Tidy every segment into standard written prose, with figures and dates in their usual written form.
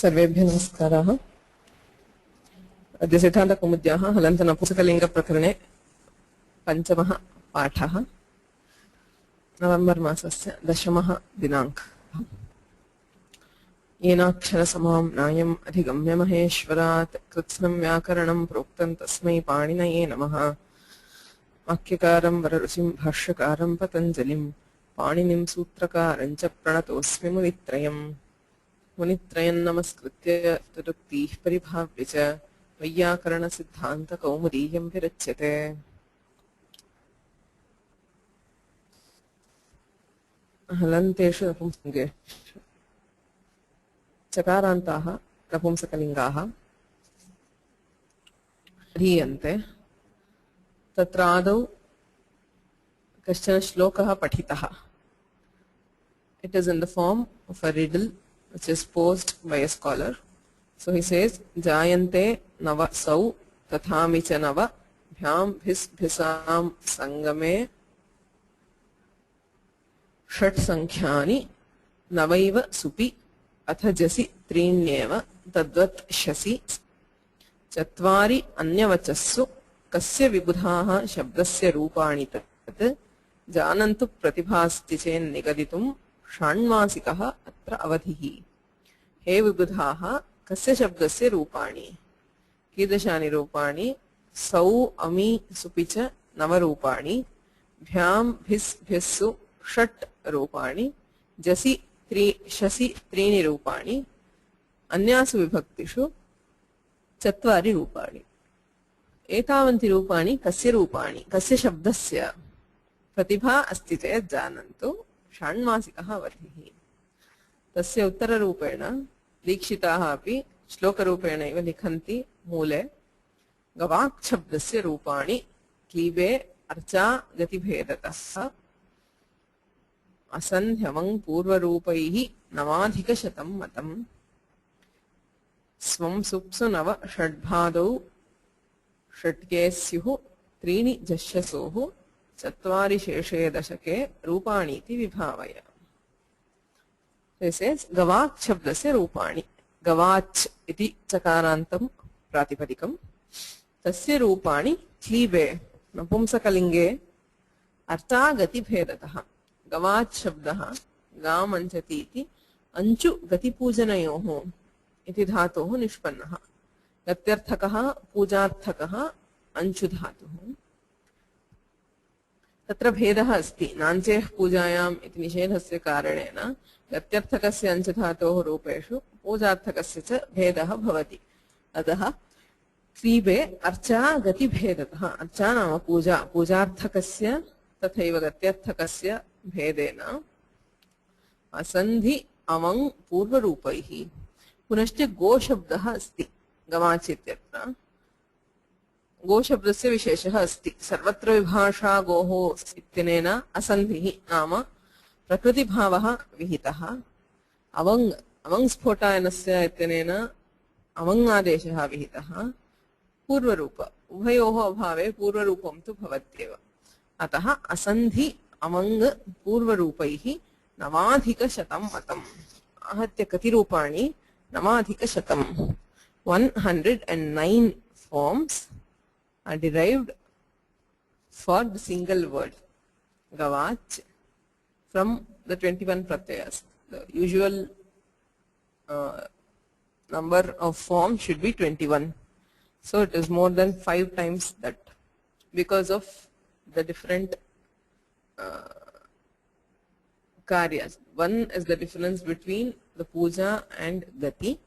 सर्वेभ्यः नमस्काराः। अद्य सिद्धान्तकौमुद्याः हलन्तनपुंसकलिङ्गप्रकरणे पञ्चमः पाठः। नवेम्बर् मासस्य 10मः दिनाङ्कः। येनाक्षरसमां न्यायम् अधिगम्य महेश्वरात् कृत्स्नं व्याकरणं प्रोक्तं तस्मै पाणिनये नमः। वाक्यकारं वररुचिं भाष्यकारं पतञ्जलिं पाणिनिं सूत्रकारं च प्रणतोऽस्मि मुनित्रयम्। मुनित्रयं नमस्कृत्य तदुक्तिः परिभाव्य च वैयाकरणसिद्धान्तकौमुदीयं विरच्यते। हलन्तेषु नपुंसकेषु चकारान्ताः नपुंसकलिङ्गाः ह्रियन्ते। तत्र आदौ कश्चन श्लोकः पठितः. It is in the form of a riddle which is posed by a scholar. So he says, Jayante nava sau tathami cha nava bhyam bhis bhisam sangame षट् संख्यानि नवैव सुपि अथ जसि त्रीण्येव तद्वत् शसि चत्वारि अन्यवचस्सु कस्य विबुधाः शब्दस्य रूपाणि तत् जानन्तु प्रतिभास्ति चेन्निगदितुं षाण्मासिकः अत्र अवधिः. हे विबुधाः, कस्य शब्दस्य रूपाणि? कीदृशानि रूपाणि? सौ अमि सुपि च नवरूपाणि, भ्यां भिस् भिस्सु षट् रूपाणि, जसि शसि त्रीणि रूपाणि, अन्यासु विभक्तिषु चत्वारि रूपाणि. एतावन्ति रूपाणि कस्य रूपाणि? कस्य शब्दस्य? प्रतिभा अस्ति चेत् जानन्तु षाण्मासिकः अवधिः. तस्य उत्तररूपेण दीक्षिताः अपि श्लोकरूपेण एव लिखन्ति. मूले गवाक् शब्दस्य रूपाणि क्लीबे अर्चा गतिभेदतः असन्ध्यवं पूर्वरूपैः नवाधिकशतं मतम्. स्वं सुप्सु नव षड्भादौ षट्के स्युः त्रीणि जश्यसोः चत्वारि शेषे दशके रूपाणीति विभावय. गवाक् शब्दस्य रूपाणि. गवाच् इति चकारान्तं प्रातिपदिकं. तस्य रूपाणि क्लीबे नपुंसकलिङ्गे अर्थागतिभेदतः. गवाच् शब्दः गामञ्चति इति अञ्चु गतिपूजनयोः इति धातोः निष्पन्नः. गत्यर्थकः पूजार्थकः अञ्चु धातुः. तत्र भेदः अस्ति. नाञ्चेः पूजायाम् इति निषेधस्य कारणेन गत्यर्थकस्य अञ्चधातोः रूपेषु पूजार्थकस्य च भेदः भवति. अतः क्लीबे अर्चा गतिभेदतः. अर्चा नाम पूजा. पूजार्थकस्य तथैव गत्यर्थकस्य भेदेन असन्धि अवङ् पूर्वरूपैः. पुनश्च गोशब्दः अस्ति गवाच् इत्यत्र. गोशब्दस्य विशेषः अस्ति. सर्वत्र विभाषा गोः इत्यनेन असन्धिः नाम प्रकृतिभावः विहितः. अवङ् स्फोटायनस्य इत्यनेन अवङ् आदेशः विहितः. पूर्वरूप उभयोः अभावे पूर्वरूपं तु भवत्येव. अतः असन्धि अवङ् पूर्वरूपैः नवाधिकशतं मतम्. आहत्य कति रूपाणि? नवाधिकशतं. 109 forms are derived for the single word gavach from the 21 pratyayas. The usual number of forms should be 21. So it is more than 5 times that because of the different karyas. One is the difference between the puja and gati,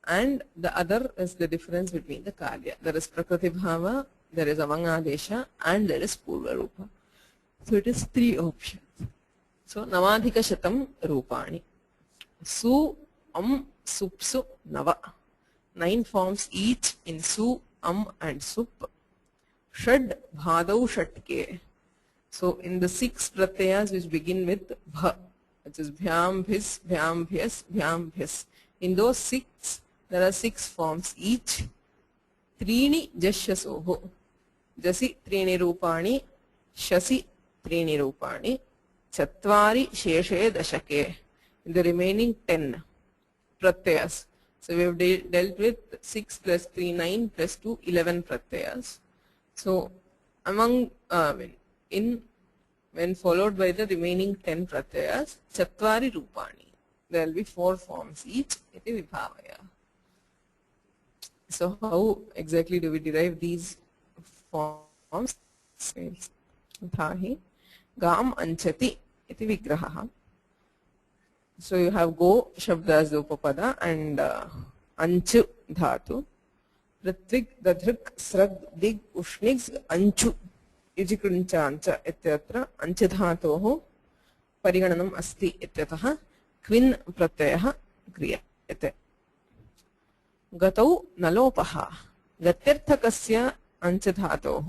and the other is the difference between the karya. There is prakriti bhava, there is avangadesha, and there is purva rupa. So it is 3 options. So navadhika shatam rupani. Su, supsu, nava. 9 forms each in su, and sup. Shad bhadau shatke. So in the 6 pratyayas which begin with bha, which is bhyam bhis, bhyam bhyas, bhyam bhyas. In those 6 there are 6 forms each. Treeni jasyasoho. Jasi treeni rupani, shasi treeni rupani, chatvari sheshe dashake. In the remaining 10. pratyas. So we have dealt with 6 plus 3, 9 plus 2, 11 pratyas. So among when followed by the remaining 10 pratyas, chatvari rupani. There will be 4 forms each. Iti vibhavaya. So how exactly do we derive these forms? Thahi gam anchati iti vigraha. So you have go shabda as the upapada and anchu dhatu. Ritvik, dadhrik, srag, dig, ushnigs, anchu. Ijikrunchancha ityatra anchu dhatoho parigananam asti ityatah क्विन् प्रत्ययः क्रियते. गतौ नलोपः गत्यर्थकस्य अंच धातोः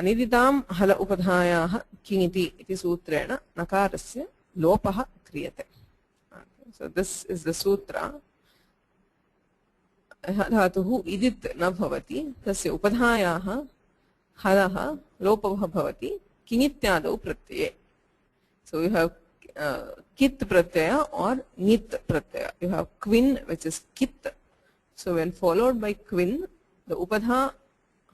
अनिदितां हल उपधायाः किङिति इति सूत्रेण नकारस्य लोपः क्रियते. So this is the sutra. धातुः इदित् न भवति, तस्य उपधायाः हलः लोपः भवति किङित्यादौ प्रत्यये. So you have kit pratyaya or nit pratyaya. You have quin, which is kit. So when followed by quin, the upadha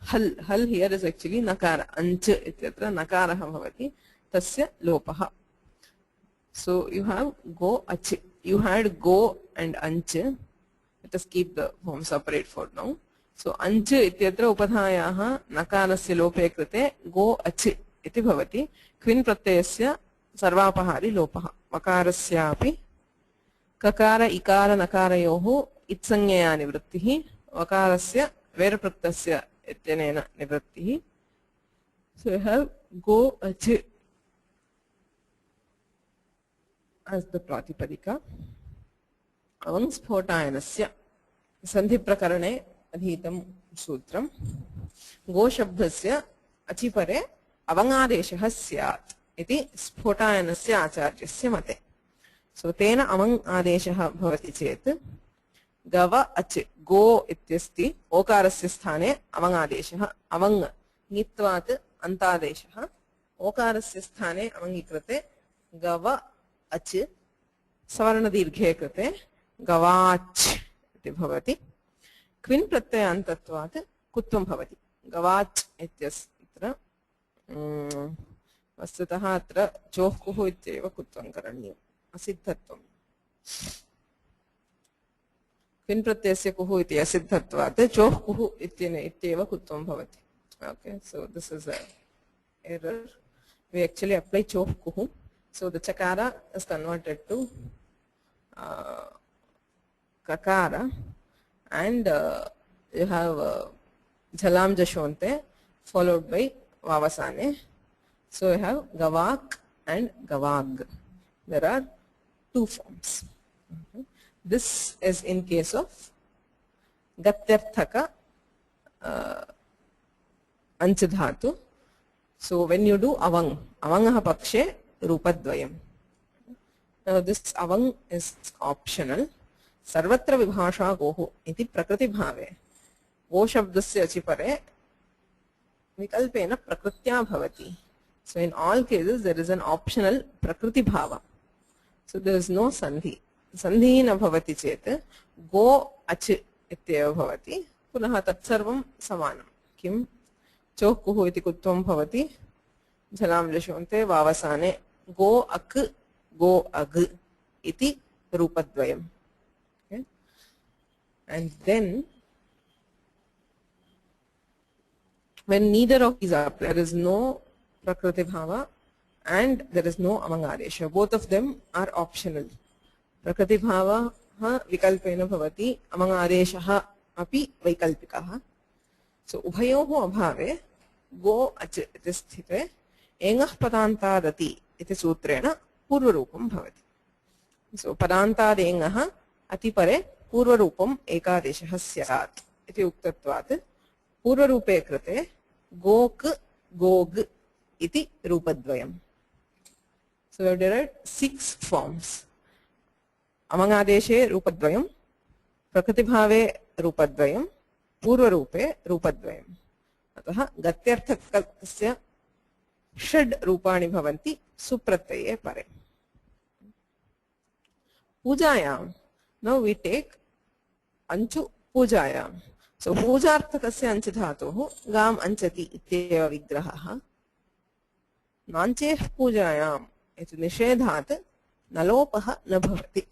hal here is actually nakara. Anch ityatra nakara bhavati. Tasya lopaha. So you have go ach. You had go and anch. Let us keep the form separate for now. So anch ityatra upadhayaha nakarasya lope krite go ach iti bhavati. Quin pratyayasya सर्वापहारी लोपः. वकारस्यापि ककार इकार नकारयोः इत्संज्ञया निवृत्तिः, वकारस्य वेरप्रत्ययस्य इत्यनेन निवृत्तिः. So you have go ach as the प्रातिपदिका. अवं स्फोटायनस्य संधि प्रकरणे अधीतं सूत्रं. गो शब्दस्य अचिपरे अवङादेशः स्यात् इति स्फोटायनस्य आचार्यस्य मते. सो तेन अवङ् आदेशः भवति चेत् गव अच् गो इत्यस्ति ओकारस्य स्थाने अवङ् आदेशः. अवङ् ङित्वात् अन्तादेशः, ओकारस्य स्थाने अवङ्गीकृते गव अच्, सवर्णदीर्घे कृते गवाच् इति भवति. क्विन् प्रत्ययान्तत्वात् कुत्वं भवति. गवाच् इत्यत्र वस्तुतः अत्र चोः कुः इत्येव कुत्वं करणीयम्. असिद्धत्वम्. क्विन् प्रत्ययस्य कुः इति असिद्धत्वात् चोः कुः इत्येव कुत्वं भवति. Okay, so this is a error. We actually apply choh kuhu. So the chakara is converted to kakara, and you have jhalam jashonte followed by vavasane. So you have gavak and gavag. There are two forms. Okay. This is in case of gatyarthaka anchadhatu. So when you do avang, avangaha pakshe rupadvayam. Now this avang is optional. Sarvatra vibhasha gohu iti prakriti bhave. Go shabdasya achipare vikalpena prakritya bhavati. So in all cases there is an optional prakriti bhava. So there is no sandhi. Sandhi na bhavati chet go ach ityeva bhavati. Punaha tatsarvam samanam. Kim choh kuhu iti kutvam bhavati. Jhalam jashonte vavasane go ak go ag iti rupadvayam. Okay. And then when neither of these are, there is no prakriti bhava and there is no avangadesha. Both of them are optional. Prakriti bhava vikalpena bhavati, avangadesha api vaikalpikaha. So ubhayoho abhave go ach iti sthite engah padantadati iti sutrena purvarupam bhavati. So padantad engah atipare purvarupam ekadeshah syat iti uktatvat purvarupe krite gok gog iti rupadvayam. So we have derived 6 forms. Avangadeshe rupadvayam, prakritibhave rupadvayam, purvarupe rupadvayam. Atah gatyarthakasya षड् रूपाणि भवन्ति सुप्रत्यये परे. पूजायां Now we take anchu pujayam. So pujarthakasya anch dhatoh gam anchati ityeva vigrahah. Nancheh pujayam iti nishedhat nalopah न भवति.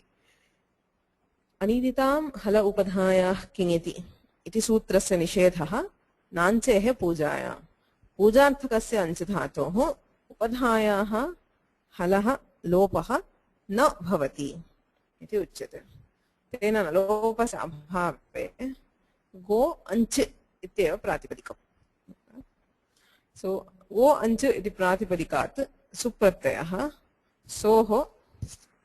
अनिदितां हल उपधायाः किङिति इति सूत्रस्य निषेधः नाञ्चेः पूजायां. पूजार्थकस्य अंच धातोः उपधायाः हलः लोपः न भवति इति उच्यते. तेन लोपस्य अभावे गो अंच इत्येव प्रातिपदिकम्. So गो अंच इति प्रातिपदिकात् सुप्रत्ययः सोः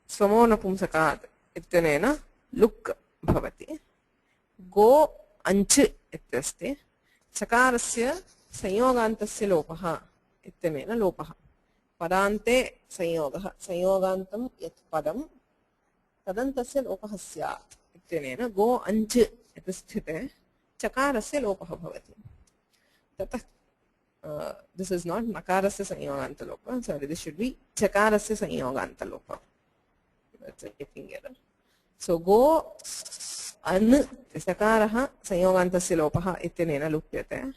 स्वमो नपुंसकात् इत्यनेन लुक् भवति. गो अंच इत्यस्ति. चकारस्य संयोगान्तस्य लोपः इत्यनेन लोपः. पदान्ते संयोगः. संयोगान्तं यत् पदं तदन्तस्य लोपः स्यात् इत्यनेन गो अंच इति स्थिते चकारस्य लोपः भवति. ततः this is not nakarasya sanyoganta lopa. Sorry, this should be chakarasya sanyoganta lopa. That's a typing error. So go an chakarah sanyogantasya lopah ityanena lupyate.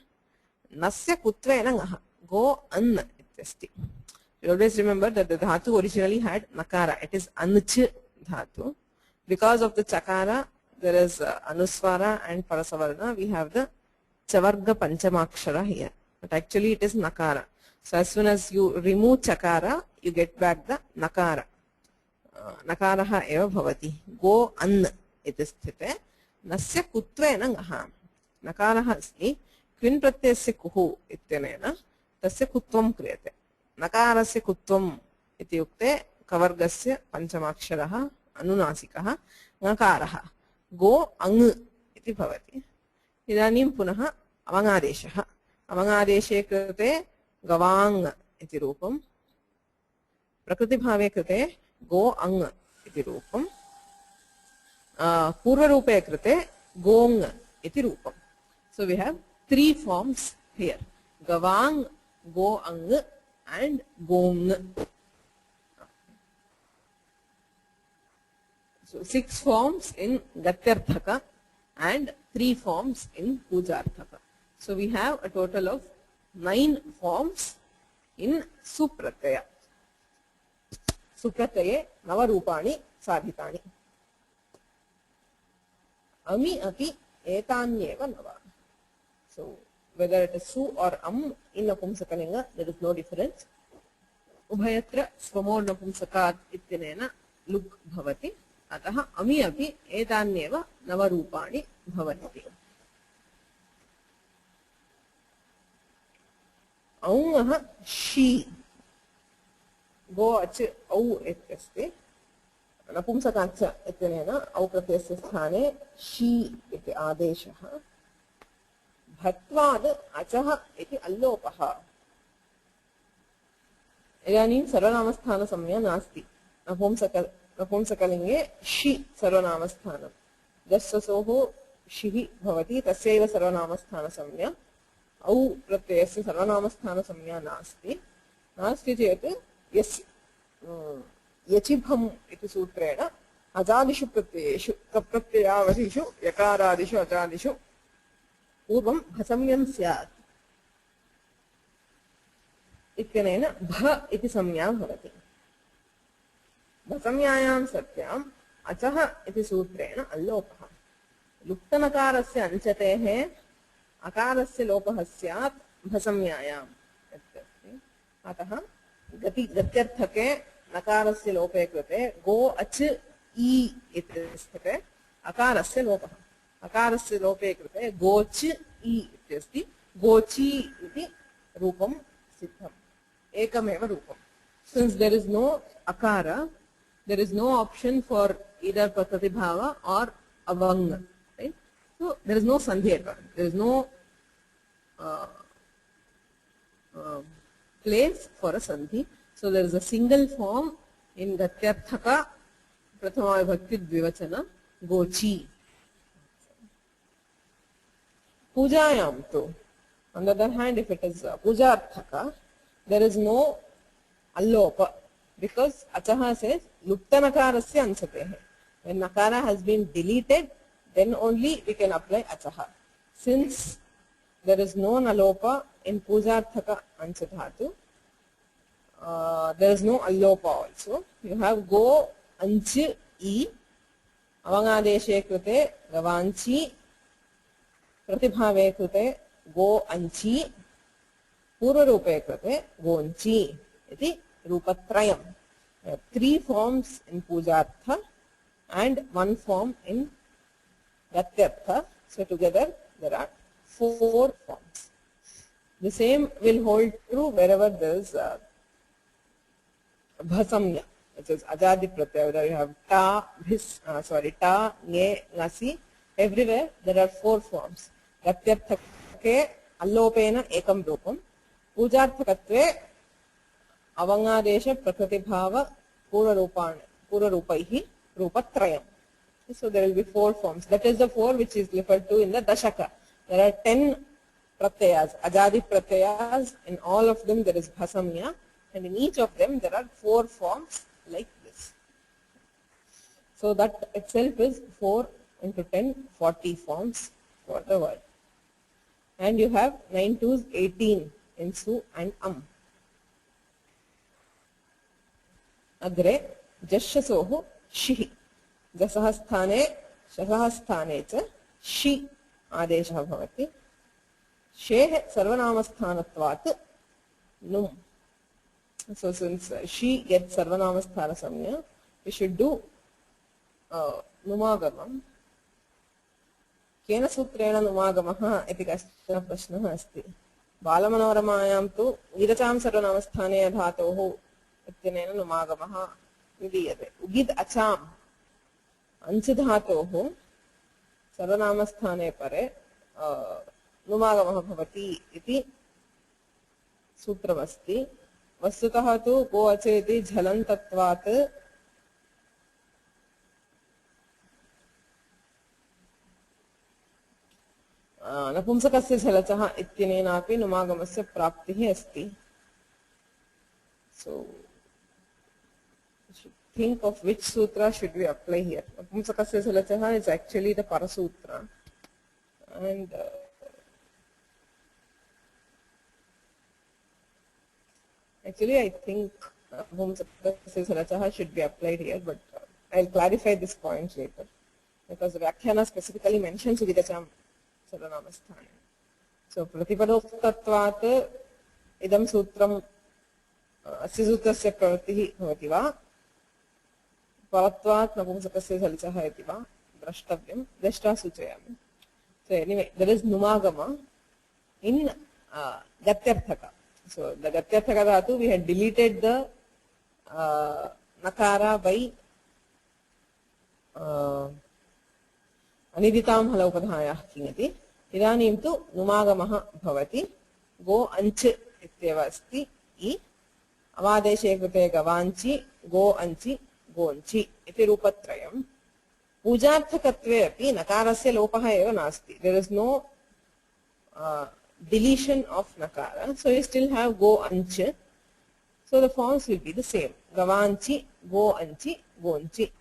Nasya kutvena ngah. Go an ityasti. You always remember that the dhatu originally had nakara. It is anch dhatu. Because of the chakara, there is anuswara and parasavarna. We have the chavarga panchamakshara here. But actually it is nakara. So as soon as you remove chakara, you get back the nakara. Nakaraha eva bhavati. Go an iti sthite. Nasya kutvena ngaha. Nakaraha asti. Kvin pratyasya kuhu ityanena tasya kutvam kriyate. Nakarasya kutvam iti yukte kavargasya panchamaksharaha anunasikah nakaraha. Go ang iti bhavati. Idanim punaha avangadeshaha. अवंगादेशे कृते गवांग इति रूपम. प्रकृतिभावे कृते गो अंग इति रूपम. पूर्वरूपे कृते gong इति रूपम. So we have three forms here: gawang, go ang, and gong. So 6 forms in gatyarthaka and 3 forms in pujarthaka. So we have a total of 9 forms in supratyaya. Supratyaye navarupani sadhitani. Ami api etanyeva nava. So whether it is su or in napumsakalinga, there is no difference. Ubhayatra swamo napumsakat ityanena luk bhavati. Ataha ami api etanyeva navarupani bhavanti. औंगः शी. गो अच औ इत्यस्ति. नपुंसकाच्च इत्यनेन औ प्रत्ययस्य स्थाने शी इति आदेशः. भत्वाद् अचः इति अल्लोपः. इदानीं सर्वनामस्थानसंज्ञा नास्ति. नपुंसकलिङ्गे शी सर्वनामस्थानं. दस्ससोः शिः भवति. तस्यैव सर्वनामस्थानसंज्ञा. औ प्रत्ययस्य सर्वनामस्थानसंज्ञा नास्ति. नास्ति चेत् यस्य यचिभम् इति सूत्रेण अजादिषु प्रत्ययेषु कप्रत्ययावधिषु यकारादिषु अजादिषु पूर्वं भसम्यं स्यात् इत्यनेन भ इति संज्ञा भवति. भसम्यायां सत्याम् अचः इति सूत्रेण अल्लोपः. लुप्तनकारस्य अंचतेः अकारस्य लोपः स्यात् भसम्यायाम् इत्यस्ति. अतः गत्यर्थके नकारस्य लोपे कृते गो अच ई इति स्थिते अकारस्य लोपः. अकारस्य लोपे कृते गोच ई इत्यस्ति. गोची इति रूपं सिद्धम्. एकमेव रूपम्. Since there is no akara, there is no option for either prakrtibhava or avang. Right? So there is no sandhi. There is no place for a sandhi. So there is a single form in gatyarthaka prathama vibhakti dvivachana gochi. Pujayam too. On the other hand, if it is pujarthaka, there is no allopa because achaha says luptanakarasya ansatehe. When nakara has been deleted, then only we can apply achaha. Since there is no nalopa in pujarthaka ancha dhatu, there is no allopa also. You have go anchi e, avangadeshe krute gavanchi, pratibhave krute go anchi, purvarupe krute gonchi. Iti rupatrayam. There are 3 forms in pujartha and 1 form in gatyartha. So together there are 4 forms. The same will hold true wherever there is bhasamya, which is ajadi pratyaya. Whether you have ta, ta, nge, ngasi, everywhere there are 4 forms. Gatyarthake allopena ekam rupam, pujarthakatve avangadesha prakratibhava purarupaihi rupatrayam. So there will be 4 forms. That is the 4 which is referred to in the dashaka. There are 10 pratyayas, ajadi pratyayas. In all of them there is bhasamya, and in each of them there are 4 forms like this. So that itself is 4 into 10, 40 forms for the word. And you have 9 twos, 18 in su and Agre jashasohu shihi. Jasah sthane, shasah sthane cha shi adeshah bhavati. Sheh sarvanamasthanattvat num. So since she gets sarvanamasthana samya, we should do numagamam. Kena sutrena numagamah iti kashchana prashnah asti. Balamanoramayam tu vidacham sarvanamasthane dhatohu इत्यनेन नुमागमः विधीयते. उगिद् अचाम अंच धातोः सर्वनामस्थाने परे नुमागमः भवति इति सूत्रमस्ति. वस्तुतः तु को अचेति झलन्तत्वात् नपुंसकस्य झलचः इत्यनेनापि नुमागमस्य प्राप्तिः अस्ति. So think of which sutra should we apply here. Napumsakasya jalachaha is actually the Parasutra, and actually I think Napumsakasya jalachaha should be applied here, but I'll clarify this point later, because the Vyakhyana specifically mentions Vidacham Sarvanamasthane. So Pratipadoktatvat idam sutram अस्य सूत्रस्य प्रवृत्तिः भवति वा परत्वात् नपुंसकस्य झलिचः इति वा द्रष्टव्यं. द्रष्टा सूचयामि. So anyway, there is numagama in gatyarthaka. So the gatyarthaka dhatu, we had deleted the nakara by aniditam halaupadhayah kingati. Idanim tu numagamah bhavati. Go anch ityeva asti I अवादेशे कृते गवांचि गो अंचि गोंचि इति रूपत्रयम्. पूजार्थकत्वे अपि नकारस्य लोपः एव नास्ति. There is no deletion of nakara, so you still have go anch. So the forms will be the same. Gavanchi, go anchi, gonchi.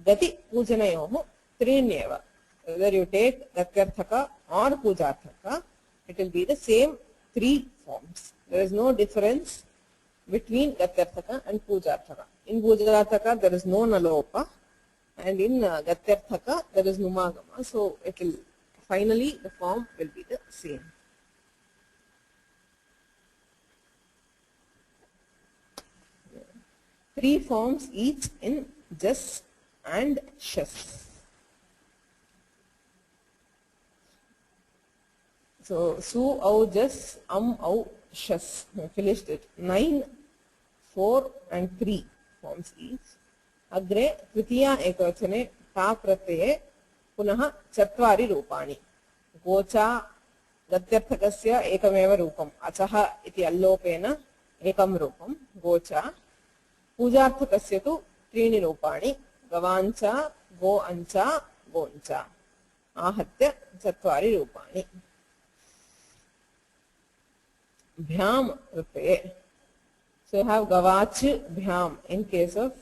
Gati pujanayoh trinyeva. Whether you take gatyarthaka or pujarthaka, it will be the same 3 forms. There is no difference between gatyarthaka and pujarthaka. In pujarthaka there is no nalopa, and in gatyarthaka there is numagama. So it will finally the form will be the same. Three forms each in jas and shas. So su au jas, au shas. We finished it. 9, 4 and 3 forms each. Agre tritiya ekavachane ta pratyaya punah chatvari rupani. Gocha gatyarthakasya ekameva rupam. Achaha iti allopena ekam rupam. Gocha. Pujarthakasya tu trini rupani. Gavancha, go ancha, goncha. Ahatya chatvari rupani. Bhyam rupye. So you have gavach bhyam in case of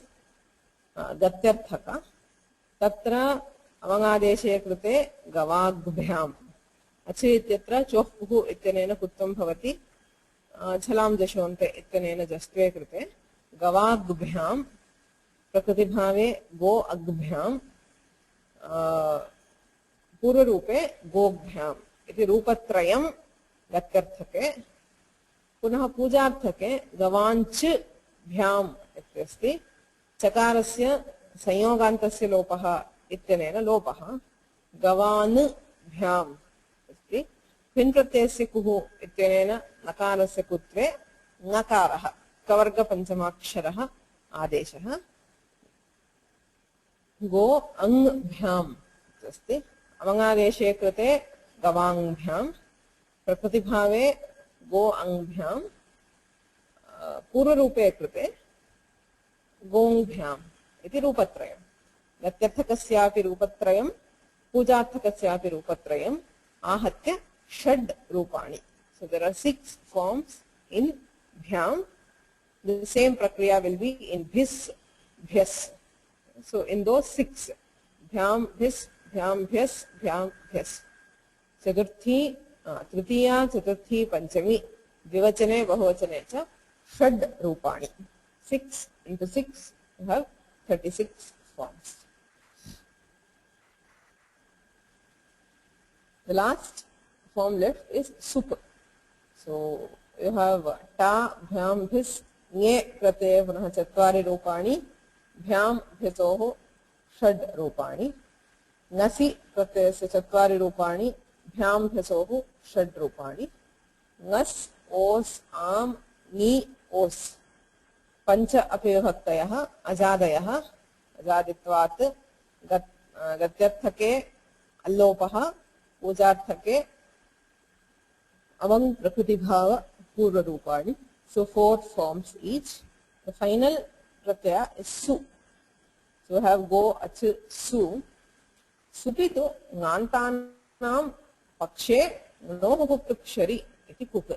gatyarthaka, तत्र अवङादेशे कृते गवाग्भ्याम् अच इत्यत्र चोः इत्यनेन कुत्वं भवति छलां जशोन्ते इत्यनेन जस्त्वे कृते गवाग्भ्यां प्रकृतिभावे गो अग्भ्यां पूर्वरूपे गोभ्याम् इति रूपत्रयं गत्यर्थके पुनः पूजार्थके गवाञ्च भ्याम् इत्यस्ति चकारस्य संयोगान्तस्य लोपः इत्यनेन लोपः गवान् भ्याम् अस्ति पिन् प्रत्ययस्य कुः इत्यनेन नकारस्य कुत्वे ङकारः कवर्गपञ्चमाक्षरः आदेशः गो अङ्भ्याम् अस्ति अवङादेशे कृते गवाङ्भ्याम् प्रकृतिभावे गो अङ्भ्याम् पूर्वरूपे कृते गोङ्भ्याम् इति रूपत्रयम् गत्यर्थकस्यापि रूपत्रयम् पूजार्थकस्यापि रूपत्रयम् आहत्य षड् रूपाणि. So there are 6 forms in bhyam. The same prakriya will be in bhis, bhyas. So in those 6, bhyam, bhis, bhyam, bhyas, bhyam, bhyas. Chaturthi, tritiya, chaturthi, panchami, dvivachane, bahuvachane cha षड् रूपाणि. 6 into 6 you have 36 forms. The last form left is sup. So you have ta, bhyam, bhis, nye pratyaya punah chatvari रूपाणि, bhyam, bhisoh षड् रूपाणि, nasi pratyayasya chatvari रूपाणि, bhyam, bhisoh षड् रूपाणि, ngas, os, am, ni, ओस् punch अपिविभक्तयः अजादयः अजादित्वात् गत्यर्थके अल्लोपः पूजार्थके अवङ् प्रकृतिभाव पूर्वरूपाणि. So 4 forms each. The final pratyaya is su. So we have go ach su. Supi tu ngantanam pakshe nohukuptukshari iti kuk.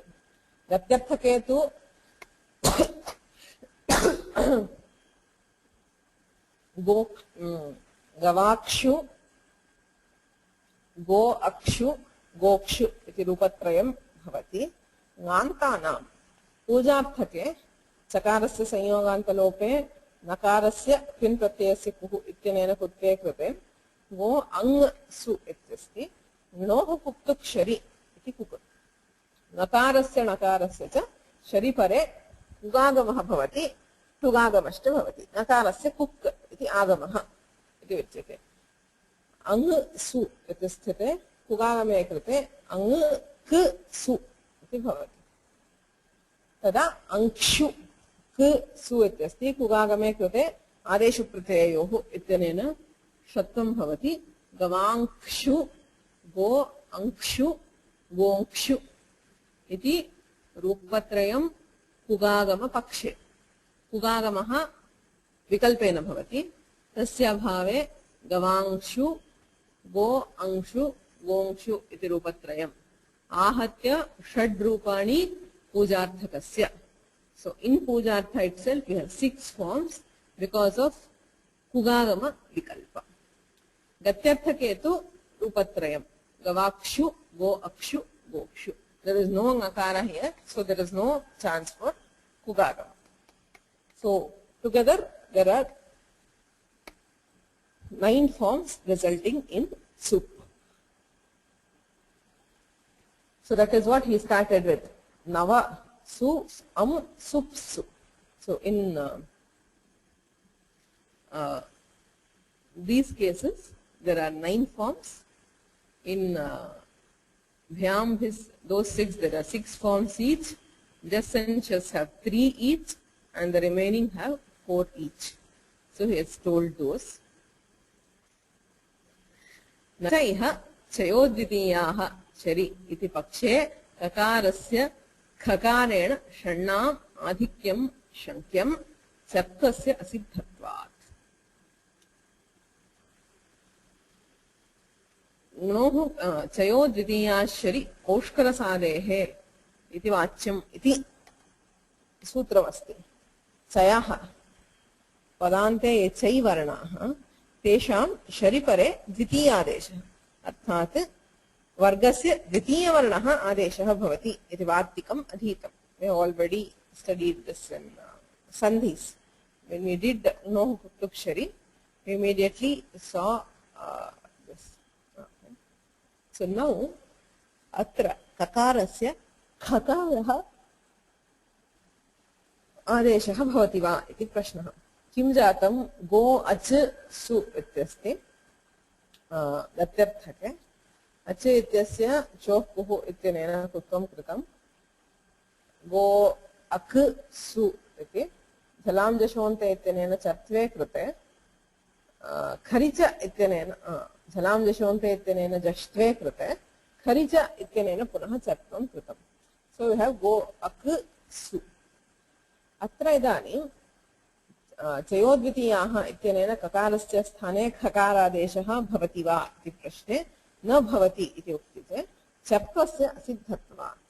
Gatyarthake tu गो गवाक्षु गो अक्षु गोक्षु इति रूपत्रयं भवति. ङान्तानां पूजार्थके चकारस्य संयोगान्तलोपे नकारस्य PIN प्रत्ययस्य कुः इत्यनेन कुत्वे कृते गो अङ् सु इत्यस्ति. णोः कुक्तुक्षरि इति कुक्. नकारस्य नकारस्य च शरिपरे कुगागमः भवति, टुगागमश्च भवति. नकारस्य कुक् इति आगमः इति उच्यते. अङ् सु इति स्थिते कुगागमे कृते अङ् क सु इति भवति. तदा अङ्क्षु क सु इत्यस्ति. कुगागमे कृते आदेशप्रत्यययोः इत्यनेन षत्वं भवति. गवाङ्क्षु गो अङ्क्षु गोङ्क्षु इति रूपत्रयं कुगागम पक्षे. कुगागमः विकल्पेन भवति. तस्य अभावे गवांशु गो अंशु गोंशु इति रूपत्रयम् आहत्य षड् रूपाणि पूजार्थकस्य. So in पूजार्थ itself we have 6 forms because of कुगागम विकल्प. गत्यर्थके तु रूपत्रयम् गवाक्षु गो Akshu गोक्षु. There is no ngakara here, so there is no chance for kugagama. So together there are 9 forms resulting in sup. So that is what he started with. Nava su sup su. So in these cases there are 9 forms. In bhyam, bhis, those 6, there are 6 forms each. Jas and shas have 3 each, and the remaining have 4 each. So he has told those. Nachaiha chayodvitiyaha chari iti pakshe kakarasya khakarena shannam adhikyam shankyam sarthasya asiddhatvat. चयोद्वितीयाश्चरि कौष्करसादेः इति वाच्यम् इति सूत्रमस्ति. चयः पदान्ते ये चै वर्णाः तेषां शरिपरे द्वितीयादेशः अर्थात् वर्गस्य द्वितीयवर्णः आदेशः भवति इति वार्तिकम् अधीतम्. We have already studied this in sandhis. When we did no tukshari, we immediately saw this. Okay. So now atra kakarasya khakarah आदेशः भवति वा इति प्रश्नः. किं जातं गो अच सु इत्यस्ति दत्यर्थके अच इत्यस्य चोः कुः इत्यनेन कुत्वं कृतं गो अक् सु इति झलां जशोन्ते इत्यनेन चत्वे कृते खरिच इत्यनेन झलां जशोन्ते इत्यनेन जष्ट्वे कृते खरिच इत्यनेन पुनः चत्वं कृतं. सो वी हैव गो अक् सु. अत्र इदानीं चयोद्वितीयाः इत्यनेन ककारस्य स्थाने खकारादेशः भवति वा इति प्रश्ने न भवति इति उक्ति चेत् चत्वस्य असिद्धत्वात्.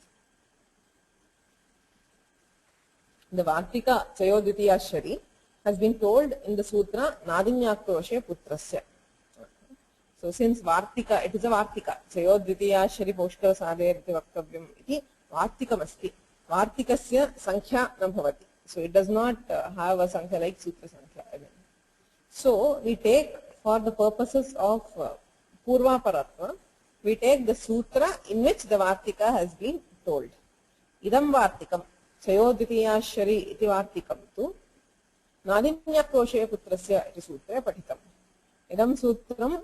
The Vartika Chayodvitiya Shari has been told in the sutra Nadinyakoshe Putrasya. So since Vartika, it is a Vartika. Chayodvitiya Shari Poshkara Sadher iti Vaktavyam iti Vartikam asti. Vartikasya Sankhya na bhavati. So it does not have a Sankhya like Sutra Sankhya. So we take, for the purposes of Purva Paratva, we take the sutra in which the Vartika has been told. Idam Vartikam Chayodvitiya Shari iti Vartikam tu Nadinyakoshe Putrasya iti sutre patitam. Idam sutram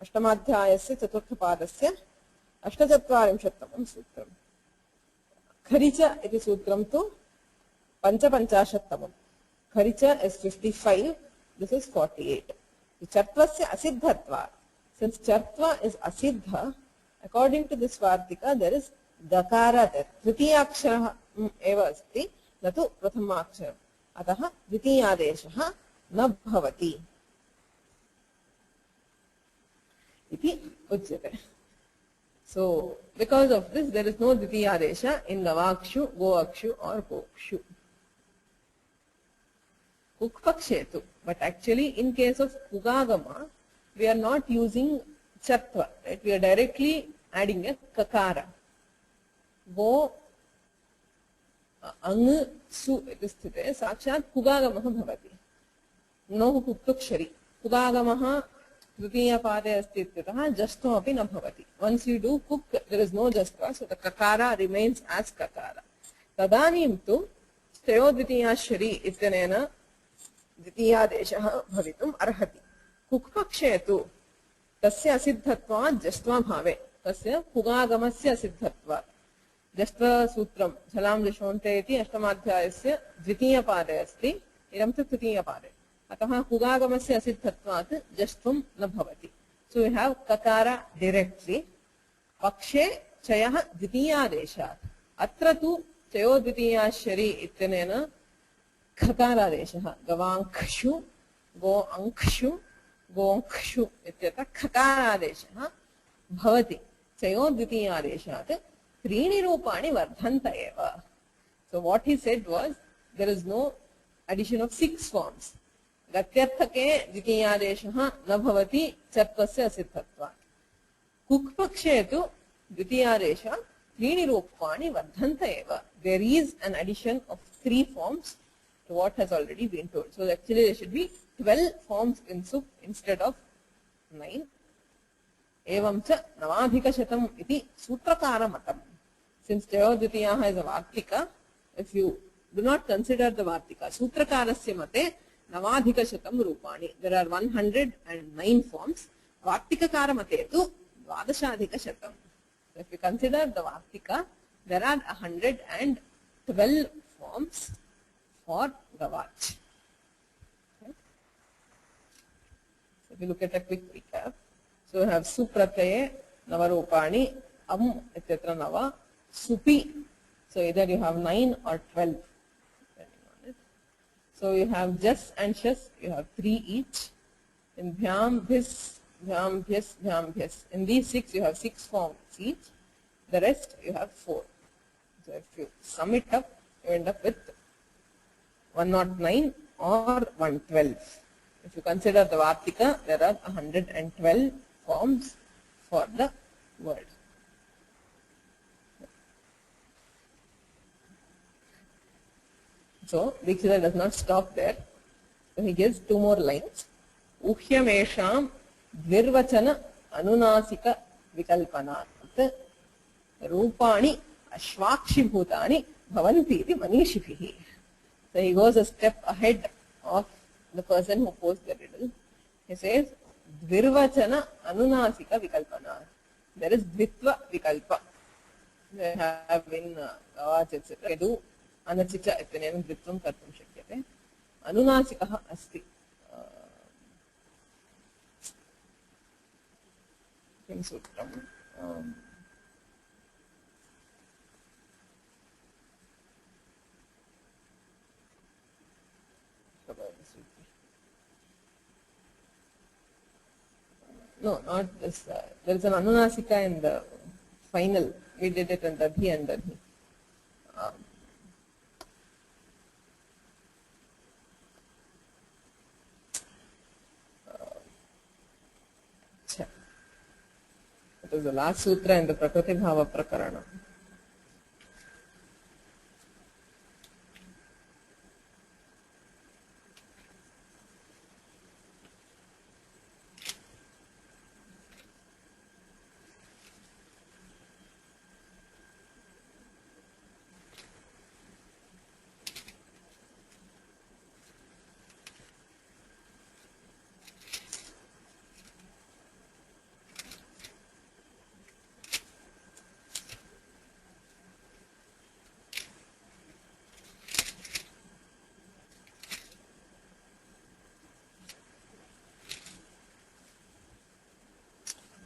Ashtamadhyayasya Chaturthapadasya Ashtachattvarimshattamam sutram. Kharicha iti sutram tu Panchapanchashattamam. Kharicha is 55, this is 48. Chartvasya asiddhatva. Since Chartva is asiddha, according to this Vartika, there is Dakara there. Tritiyaksharah eva asti, natu prathamaksharam. Ataha Dvitiyadeshaha na bhavati. Iti uchyate. So, because of this, there is no Dvitiyadesha in Gavakshu, Goakshu or Pokshu. Kukpakshetu. But actually, in case of Kugagama, we are not using Chatva. Right? We are directly adding a Kakara. Go Ang Su Sthite Sakshat Kugagamaha Bhavati. No Kuktukshari. Kugagamaha Tritiya Pade Asti Ityatah Jasto api na bhavati. Once you do Kuk, there is no Jastva, so the Kakara remains as Kakara. Tadanim tu Chayodvitiya Shari Ityanena द्वितीयादेशः भवितुम् अर्हति. कुक्पक्षे तु तस्य असिद्धत्वात् जष्ट्वा भावे तस्य पुगागमस्य असिद्धत्वात् जष्ट्वसूत्रं झलां जशोन्ते इति अष्टमाध्यायस्य द्वितीयपादे अस्ति. इदं तु तृतीयपादे. अतः पुगागमस्य असिद्धत्वात् जष्ट्वं न भवति. सो वी हैव ककार डायरेक्टली. पक्षे चयः द्वितीयादेशात्. अत्र तु चयोद्वितीया शरी इत्यनेन खकारादेशः गवाङ्क्षु गो अंक्षु गोङ्क्षु इत्यतः खकारादेशः भवति. चयोद्वितीयादेशात् त्रीणि रूपाणि वर्धन्त एव. So what he said was there is no addition of 6 forms. गत्यर्थके द्वितीयादेशः न भवति चत्वस्य असिद्धत्वात्. कुक्पक्षे तु द्वितीयादेशात् त्रीणि रूपाणि वर्धन्त एव. There is an addition of 3 forms to what has already been told. So actually there should be 12 forms in sup instead of 9. Evam cha navadhikashatam iti sutrakara matam. Since Chayodvitiyaha is a Vartika, if you do not consider the Vartika, Sutrakarasya mate navadhikashatam rupani. There are 109 forms. Vartikakara mate tu dvadashadhikashatam. So if you consider the Vartika, there are 112 forms for Gavach. Okay. So if you look at a quick recap, so you have Suprataye, Navarupani, etc. Nava, Supi. So either you have 9 or 12. Depending on it. So you have Jas and Shas, you have 3 each. In Bhyam, Bhis, Bhyam, Bhyas, Bhyam, Bhyas. In these 6, you have 6 forms each. The rest, you have 4. So if you sum it up, you end up with 109 or 112. If you consider the Vartika, there are 112 forms for the word. So Dikshita does not stop there. So he gives two more lines. Uhyamesham dvirvachana anunasika vikalpanat rupani ashvakshi bhutani bhavanti iti manishipihi. So he goes a step ahead of the person who posed the riddle. He says, dvirvachana anunasika vikalpanat. There is dvitva vikalpa. They have in Kavach etc. Do anachicha itnevam dvitvam kartum shakyate. Anunasikaha asti. Kim sutram. No, not this. There is an Anunasika in the final. We did it in Dadhi and Dadhi. It was the last sutra in the Prakriti Bhava Prakarana.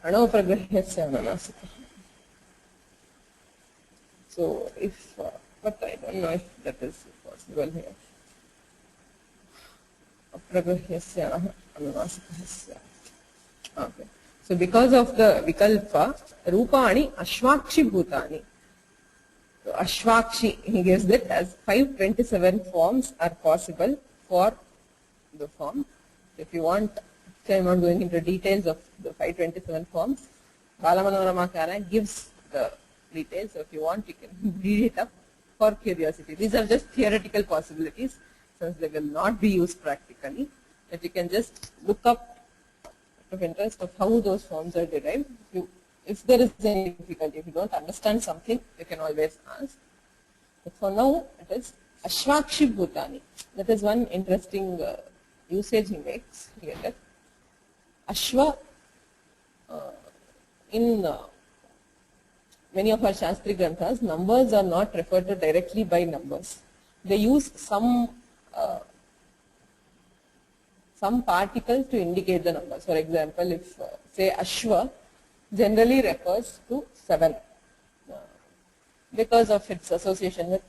Anapragrahyasya ananasika. So if, but I don't know if that is possible here. Apragrahyasya ananasika. Okay. So because of the vikalpa, rupani ashvakshi bhutani. So ashvakshi, he gives that as 527 forms are possible for the form. If you want, so I am not going into details of the 527 forms. Balamanorama Kara gives the details. So if you want, you can read it up for curiosity. These are just theoretical possibilities, since they will not be used practically. But you can just look up of interest of how those forms are derived. If there is any difficulty, if you don't understand something, you can always ask. But for now, it is Ashvakshi Bhutani. That is one interesting usage he makes here. Ashva, in many of our Shastri Granthas, numbers are not referred to directly by numbers. They use some particles to indicate the numbers. For example, if say Ashva generally refers to 7 because of its association with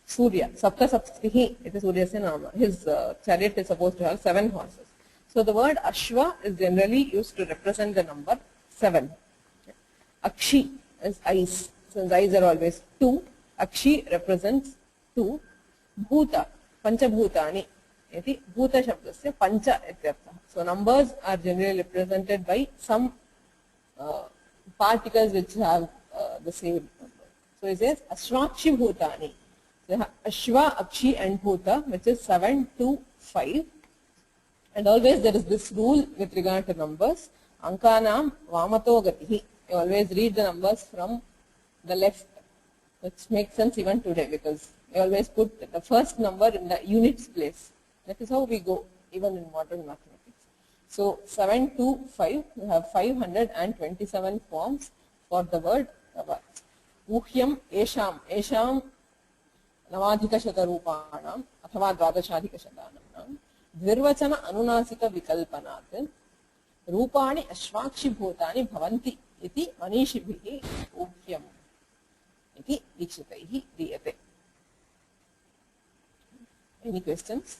Surya. Sapta Saptihi, it is Surya's nama. His chariot is supposed to have 7 horses. So the word Ashva is generally used to represent the number 7. Akshi is eyes. Since eyes are always 2, Akshi represents 2. Bhuta, Pancha Bhutani. Iti Bhuta Shabdasya Pancha ityartha. So numbers are generally represented by some particles which have the same number. So it says Ashvakshi Bhutani. So Ashva, Akshi and Bhuta, which is 7, 2, 5. And always there is this rule with regard to numbers. Ankanam Vamato Gatihi. You always read the numbers from the left, which makes sense even today, because you always put the first number in the units place. That is how we go even in modern mathematics. So 7, 2, 5, we have 527 forms for the word Rava. Uhyam Esham. Esham Navadhika Shatarupanam Athava Dvadashadhika Shatanam Dvirvachana Anunasika Vikalpanat Rupani Ashvakshi Bhutani Bhavanti iti Manishibhihi Uhyam iti Dikshitaihi Diyate. Any questions?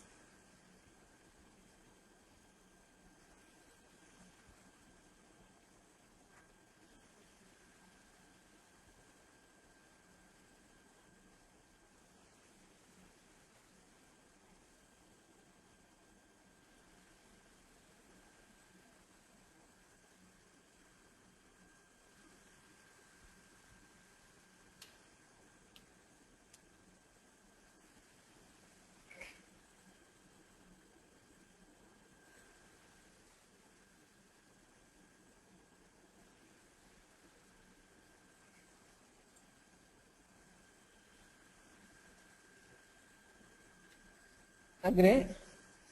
अग्रे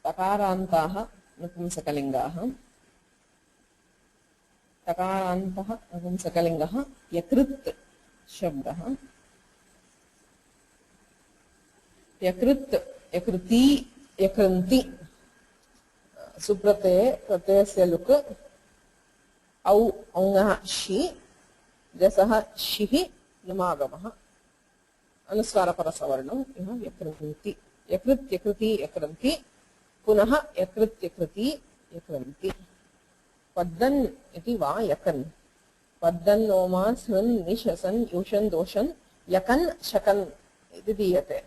तकारान्ताः नपुंसकलिङ्गाः तकारान्तः नपुंसकलिङ्गः यकृत् शब्दः यकृत् यकृती यकृन्ति सुप्रत्यये प्रत्ययस्य लुक् औ औङः षि जसः शिः नुमागमः अनुस्वारपरसवर्णं इह यकृन्ति यकृत् यकृति यकृन्ति पुनः यकृत् यकृति यकृन्ति पद्दन् इति वा यकन् पद्दन् नोमा सृन् निशसन् यूषन् दोषन् यकन् शकन् इति दीयते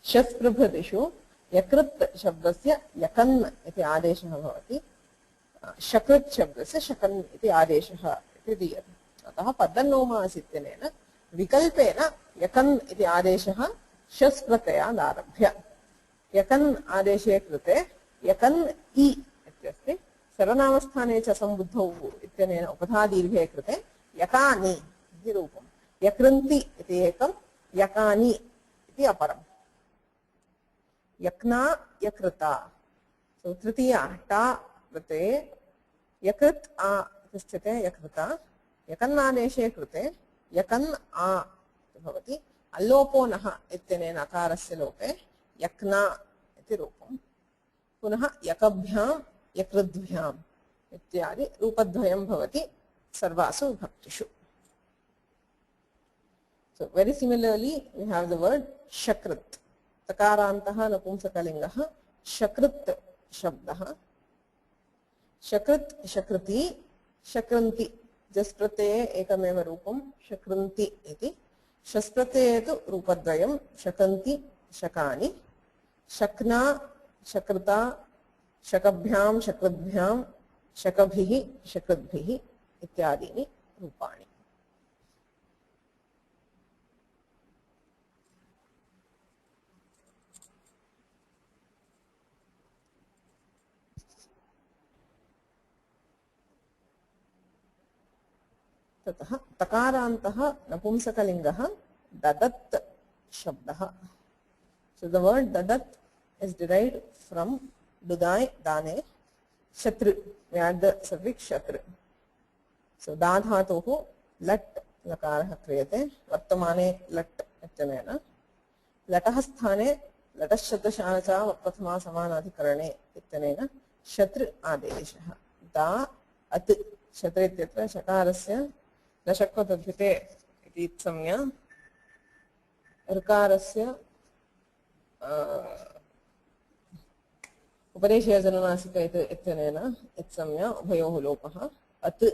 शस्प्रभृतिषु यकृत् शब्दस्य यकन् इति आदेशः भवति शकृत् शब्दस्य शकन् इति आदेशः इति दीयते अतः पद्दन् नोमास् इत्यनेन विकल्पेन यकन् इति आदेशः शस् प्रत्ययात् आरभ्य यकन् आदेशे कृते यकन् इ इत्यस्ति सर्वनामस्थाने च सम्बुद्धौ इत्यनेन उपधादीर्घे कृते यकानि इति रूपं यकृन्ति इति एकं यकानि इति अपरम् यक्ना यकृता सो तृतीया टा प्रत्यये यकृत् आ इति स्थिते यकृता यकन् आदेशे कृते यकन् आ भवति अल्लोपो नः इत्यनेन अकारस्य लोपे यक्ना इति रूपं पुनः यकभ्यां यकृद्भ्याम् इत्यादि रूपद्वयं भवति सर्वासु विभक्तिषु so very similarly we have the word shakrit तकारान्तः नपुंसकलिङ्गः शकृत् शब्दः शकृत् शकृति शकृन्ति जस् प्रत्यये एकमेव रूपं शकृन्ति इति शस् प्रत्यये तु रूपद्वयं शकन्ति शकानि शक्ना शकृता शकभ्यां शकृद्भ्यां शकभिः शकृद्भिः इत्यादीनि रूपाणि ततः तकारान्तः नपुंसकलिङ्गः ददत् शब्दः so the word dadat is derived from dudai dane shatru we add the suffix shatru so da dhatoh lat lakarah kriyate vartamane lat इत्यनेन लटः स्थाने लटशब्दशाचा प्रथमा समानाधिकरणे इत्यनेन शत्रु आदेशः दा अत् शत्रु इत्यत्र शकारस्य नशक्वतद्धिते इति संज्ञा ऋकारस्य उपदेशयजननासिक इत्यनेन इत्संज्ञा उभयोः लोपः अत्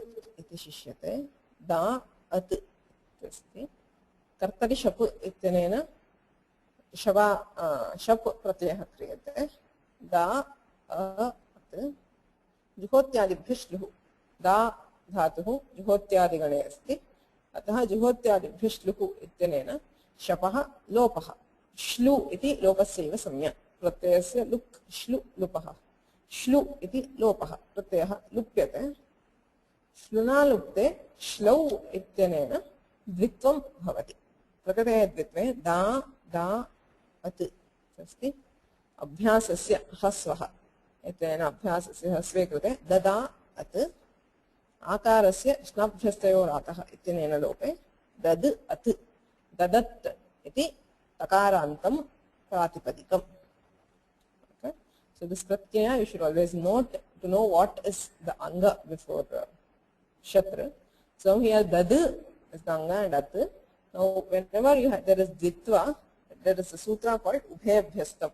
इति शिष्यते दा अत् अस्ति कर्तरि शप् इत्यनेन शवा शप् प्रत्ययः क्रियते दा अत् जुहोत्यादिभ्यः श्लुः दा धातुः जुहोत्यादिगणे अस्ति अतः जुहोत्यादिभ्यः श्लुः इत्यनेन शपः लोपः श्लु इति लोपस्यैव संज्ञा प्रत्ययस्य लुक् श्लु लुपः श्लु इति लोपः प्रत्ययः लुप्यते श्लुना लुप्ते श्लौ इत्यनेन द्वित्वं भवति प्रकृतेः द्वित्वे दा दा अत् अस्ति अभ्यासस्य ह्रस्वः इत्यनेन अभ्यासस्य ह्रस्वे कृते ददा अत् आकारस्य श्नाभ्यस्तयोरातः इत्यनेन लोपे दद् अत् ददत् इति तकारान्तं प्रातिपदिकम् okay so this pratyaya you should always note to know what is the anga before shatra so here dad is the anga and at now whenever you have, there is ditva there is a sutra called ubhe abhyastam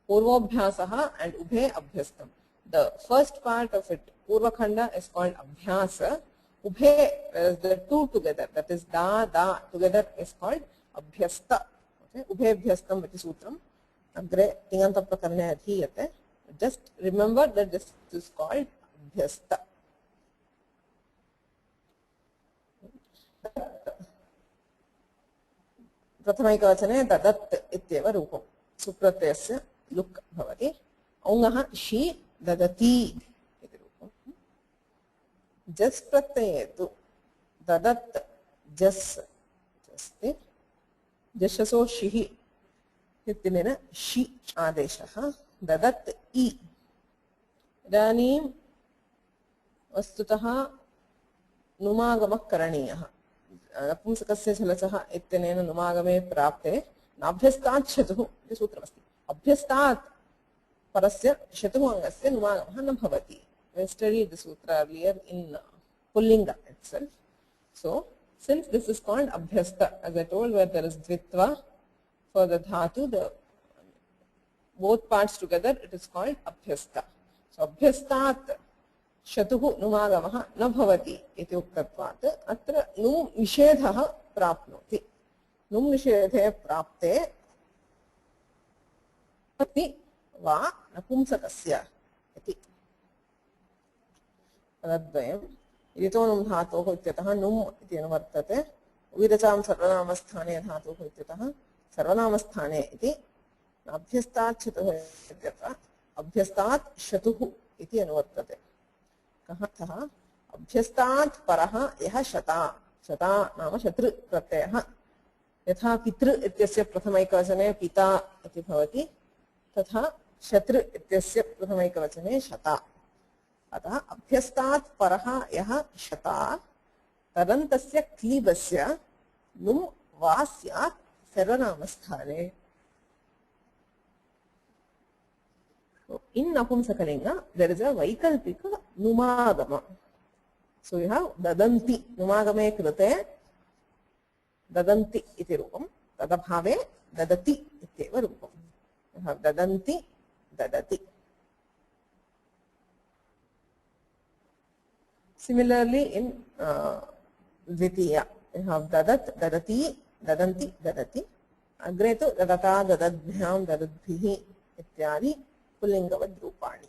purvobhyasaha and ubhe abhyastam the first part of it purvakhanda is called abhyasa ubhe the two together that is da da together is called abhyasta okay ubhebhyastam iti sutram agre tinganta prakarane adhiyate just remember that this is called abhyasta प्रथमैकवचने ददत् इत्येव रूपं सुप्रत्ययस्य लुक् भवति औङः षि ददति इति रूपं जस् प्रत्यये तु ददत् जस् अस्ति जशसो शिः इत्यनेन शि आदेशः ददत् इ इदानीं वस्तुतः नुमागमः करणीयः नपुंसकस्य झलचः इत्यनेन नुमागमे प्राप्ते नाभ्यस्तात् शतुः इति सूत्रमस्ति अभ्यस्तात् परस्य शतुः अङ्गस्य नुमागमः न भवति we studied the sutra earlier in pullinga itself so since this is called abhyasta as I told where there is dvitva for the dhatu the both parts together it is called abhyasta so abhyastat शतुः नुमागमः न भवति इति उक्तत्वात् अत्र नुम् निषेधः प्राप्नोति नुम् निषेधे प्राप्ते अपि वा नपुंसकस्य इति पदद्वयम् इदितो नुम् धातोः इत्यतः नुम् इति अनुवर्तते उविरचां सर्वनामस्थाने धातोः इत्यतः सर्वनामस्थाने इति अभ्यस्तात् शतुः इत्यतः अभ्यस्तात् शतुः इति अनुवर्तते कः अभ्यस्तात् परः यः शता शता नाम शत्रु प्रत्ययः यथा पितृ इत्यस्य प्रथमैकवचने पिता इति भवति तथा शत्रु इत्यस्य प्रथमैकवचने शता अतः अभ्यस्तात् परः यः शता तदन्तस्य क्लीबस्य नुम् वा स्यात् सर्वनामस्थाने in Napumsakalinga, there is a Vaikalpika Numagama. So you have Dadanti, Numagame Krute, Dadanti iti rupam, Tadabhave, Dadati ityeva rupam. You have Dadanti, Dadati. Similarly, in Dvitiya, you have Dadat, Dadati, Dadanti, Dadati. Agre tu Dadata, Dadadbhyam, Dadadbhihi ityadi. Pullingavad Rupani.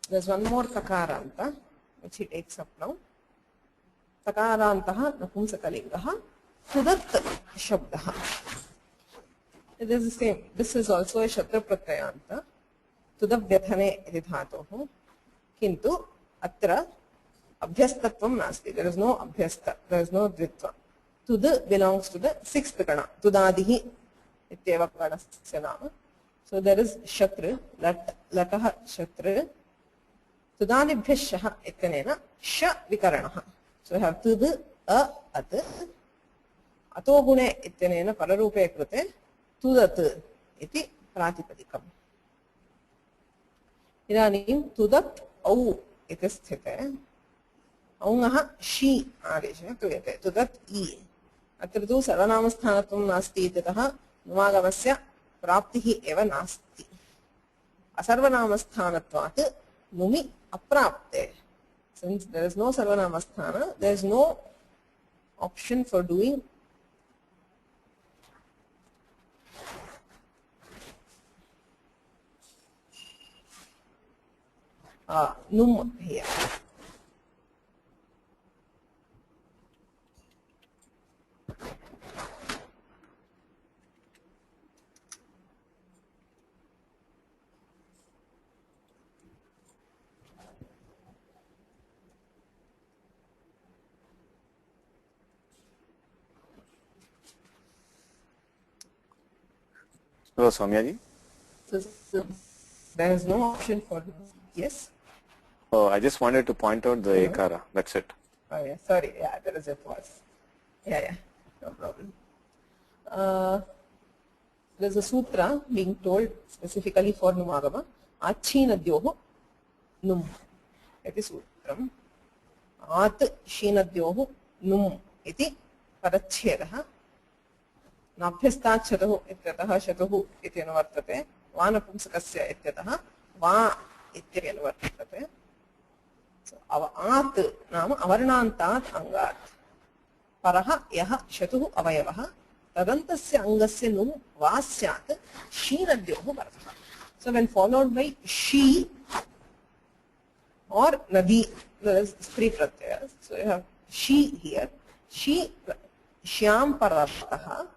There's one more Takaranta which he takes up now. Takarantaha Napumsakalingaha Tudat Shabdaha. It is the same. This is also a Shatra Pratyayanta. Tudabhyathane iti dhatoh. Kintu atra abhyastatvam nasti. There is no abhyasta. There is no dvitva. Tud belongs to the sixth kana. Tudadihi. So there is Shatra, Latah Shatra, Tudadibhyashah ityanena Sha Vikaranaha. So we have Tud, At, Atogune ityanena Pararupe Krute, Tudat iti Pratipadikam. Idanim Tudat Au iti sthite, Aungaha Shi Adesha Kriyate, Tudat I. Atra tu Sarvanamasthanatum nasti itataha Numagamasya praptihi eva nasti. Asarvanamasthanatvāt numi aprapte. Since there is no sarvanamasthana, there is no option for doing num here. Hello, Soumyaji. So there is no option for yes. Oh, I just wanted to point out the ekara. That's it. Oh yeah, sorry. Yeah, there is a pause. Yeah, no problem. There is a sutra being told specifically for Numagama. Achinadyoho num. Iti sutram. At shinadyoho num. Iti parachyedaha. Nabhyastat shatuh ityatah shatuh iti anuvartate. Vanapumsakasya ityatah va iti anuvartate. So, at nama avarnantat angat. Paraha yaha shatuh avayavaha. Tadantasya angasya num vasyat shinadyoho vartha. So when followed by she or nadi, there is three pratyayas. So you have she here. She shyam parataha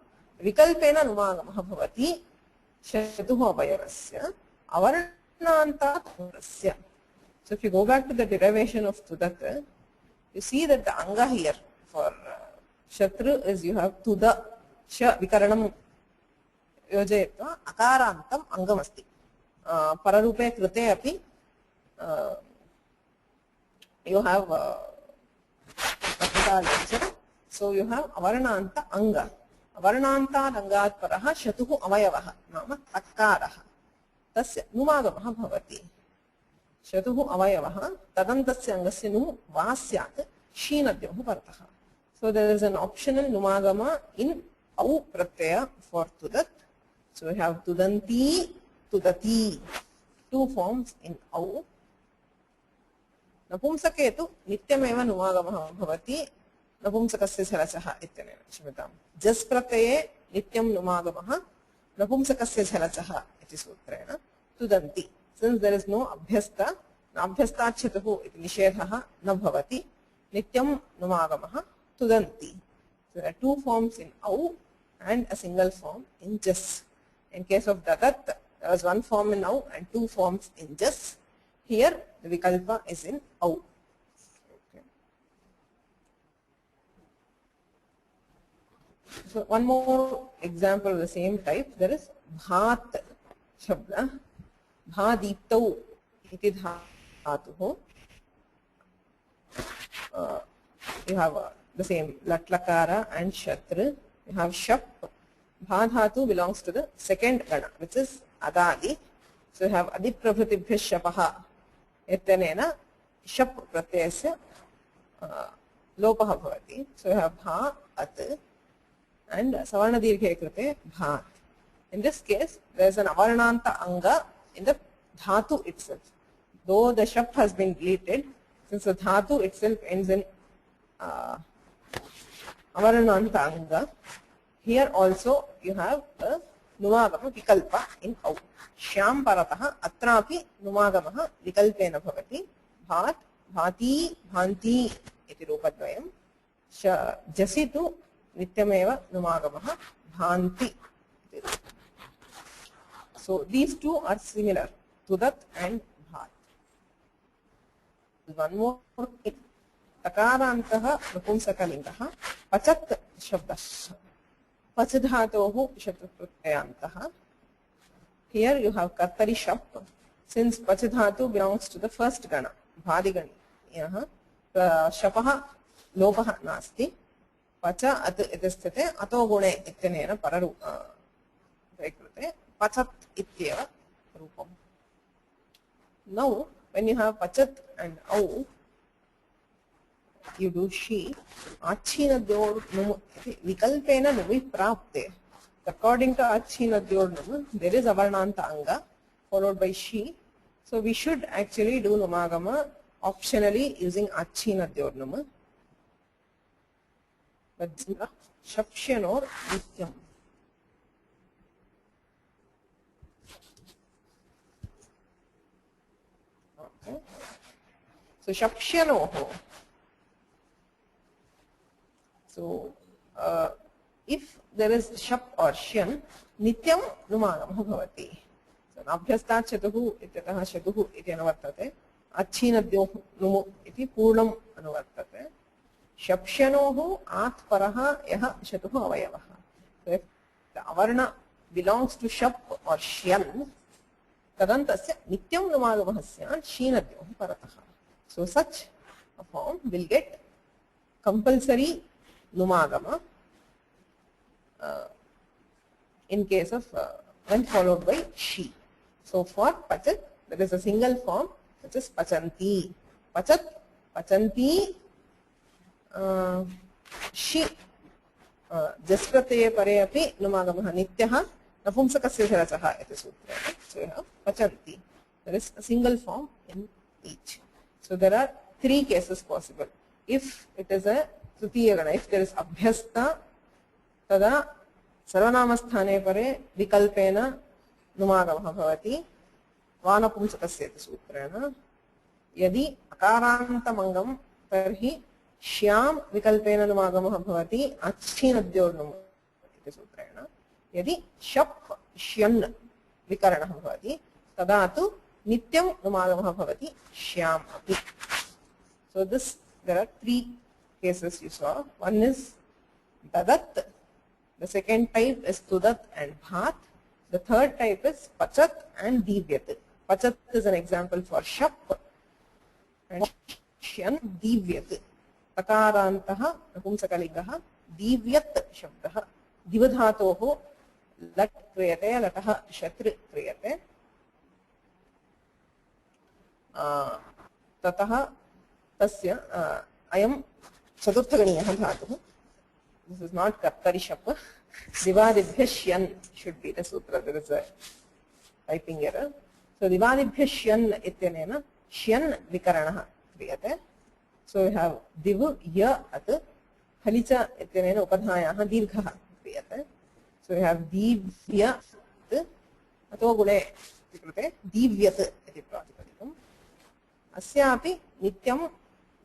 vikalpena numagamaha bhavati shatuh avayavasya avarnantat angasya. So if you go back to the derivation of tudat, you see that the anga here for shatru is you have tuda sha vikaranam योजयित्वा अकारान्तम् अङ्गमस्ति पररूपे कृते अपि you have so you have avarnanta anga avarnantat angat parah shatuh avayavah nama takarah tasya numagamah bhavati shatuh avayavah tadantasya angasya nu vasyat sheenadyoh paratah. So there is an optional numagama in au pratyaya for tudat. So we have tudanti, tudati, two forms in au. नपुंसके तु नित्यमेव नुमागमः भवति नपुंसकस्य झलचः इत्यनेन क्षम्यतां जस् प्रत्यये नित्यं नुमागमः नपुंसकस्य झलचः इति सूत्रेण तुदन्ति since there is no अभ्यस्त नाभ्यस्ताच्छतुः इति निषेधः न भवति नित्यं नुमागमः तुदन्ति. So there are two forms in au and a single form in jas. In case of dadat there was one form in au and two forms in jas. Here the vikalpa is in au. Okay. So one more example of the same type. There is bhat shabda. Bhadiptau iti dhatuh. You have the same latlakara and shatra. You have shap. Bhadhatu belongs to the second gana, which is adadi. So you have adiprabhritibhya shapaha. Ettanena shap pratyasya lopah bhavati. So you have bha at and savarna dirghe krite bhat. In this case, there is an avarnanta anga in the dhatu itself. Though the shap has been deleted, since the dhatu itself ends in avarnanta anga, here also you have a numagama vikalpa in au. Shyam परतः अत्रापि नुमागमः विकल्पेन भवति भात् भाति भान्ति इति रूपद्वयं जसि तु नित्यमेव नुमागमः भान्ति. So these two are similar, tudat and bhat. One more, takarantah napumsakalingah pachat shabdah pachadhatoh shatrupratyantah. Here you have kartari shap. Since pachadhatu belongs to the first gana, bhadigani. Shapah lopah nasti. Pacha at idisthite ato gune ityanena pararu vekrute. Pachat ityeva rupam. Now, when you have pachat and au, you do she. Achhinadyor numu vikalpena numi prapte. According to Achhinadyor, there is avarnanta anga followed by she. So we should actually do numagama optionally using Achhinadyor. But shapshanor nityam. Okay. So shapshanoho. So if there is shap or shan, nityam numagamah bhavati. So nabhyastat shatuhu ityatah shatuhu iti anuvartate. Achhinadyoh numu iti purnam anuvartate. Shapshanohu at paraha yaha shatuhu avayavah. So if the avarna belongs to shap or shan, tadantasya nityam numagamah syan sheenadyoh paratah. So such a form will get compulsory numagama in case of when followed by she. So for pachat, there is a single form which is pachanti. Pachat, pachanti, she. Jaspratye pare api numagamah nityaha napumsakasya jarachaha iti sutra. So you have pachanti. There is a single form in each. So there are three cases possible. If it is a tritiya gana, if there is abhyasta, tada sarvanamasthane pare vikalpena numagamah bhavati vanapumsakasya iti sutrena. Yadi akarantamangam tarhi Shyam विकल्पेन नुमागमः भवति अच्छीनद्योर्नुम इति सूत्रेण. यदि शप् श्यन् विकरणः भवति तदा तु नित्यं नुमागमः भवति श्याम अपि. So this, there are three cases you saw. One is dadat, the second type is tudat and bhat, The third type is pachat and divyat. Pachat is an example for shap and shyan divyat. Takarantah napumsakalingah divyat shabdah. Divadhatoho lat kriyate latah shatr kriyate. ततः तस्य अयं चतुर्थगणीयः धातुः. This is not कर्तरि शप्. दिवादिभ्यः श्यन् should be the sutra. There is a typing error. So दिवादिभ्यः श्यन् इत्यनेन श्यन् विकरणः क्रियते. So we have div ya at halicha इत्यनेन उपधायाः दीर्घः क्रियते. So we have divya अतो गुणे कृते दिव्यत् इति प्रातिपदिकम्. अस्यापि नित्यं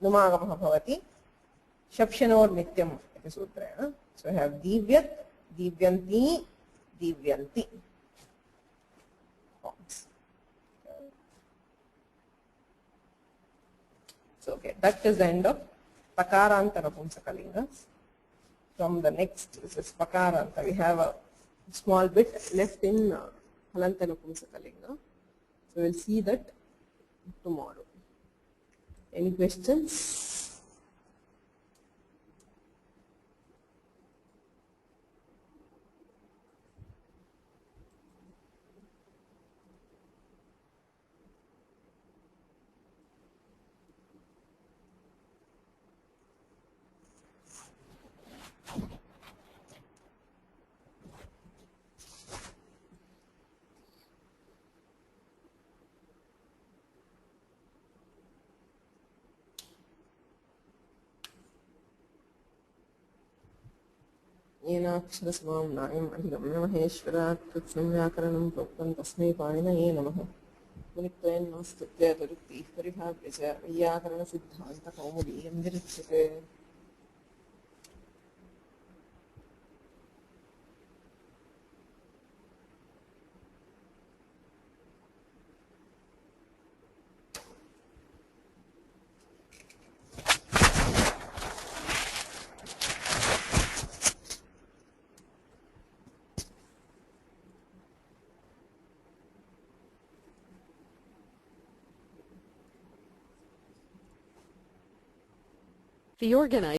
नुमागमः भवति शप्शनोर् नित्यम् इति सूत्रेण. So we have divyat, divyanti, divyanti forms. So okay, that is the end of pakaranta napumsakalingas. From the next, this is pakaranta. We have a small bit left in halanta napumsakalinga. So we'll see that tomorrow. Any questions? येनाक्षरसमां नायम् अधिगम्य महेश्वरात् कृत्स्नं व्याकरणं प्रोक्तं तस्मै पाणिनये नमः. मुनित्रयं नमस्कृत्य तरुक्तिः परिभाव्य च वैयाकरणसिद्धान्तकौमुदीयं विरच्यते. The organizer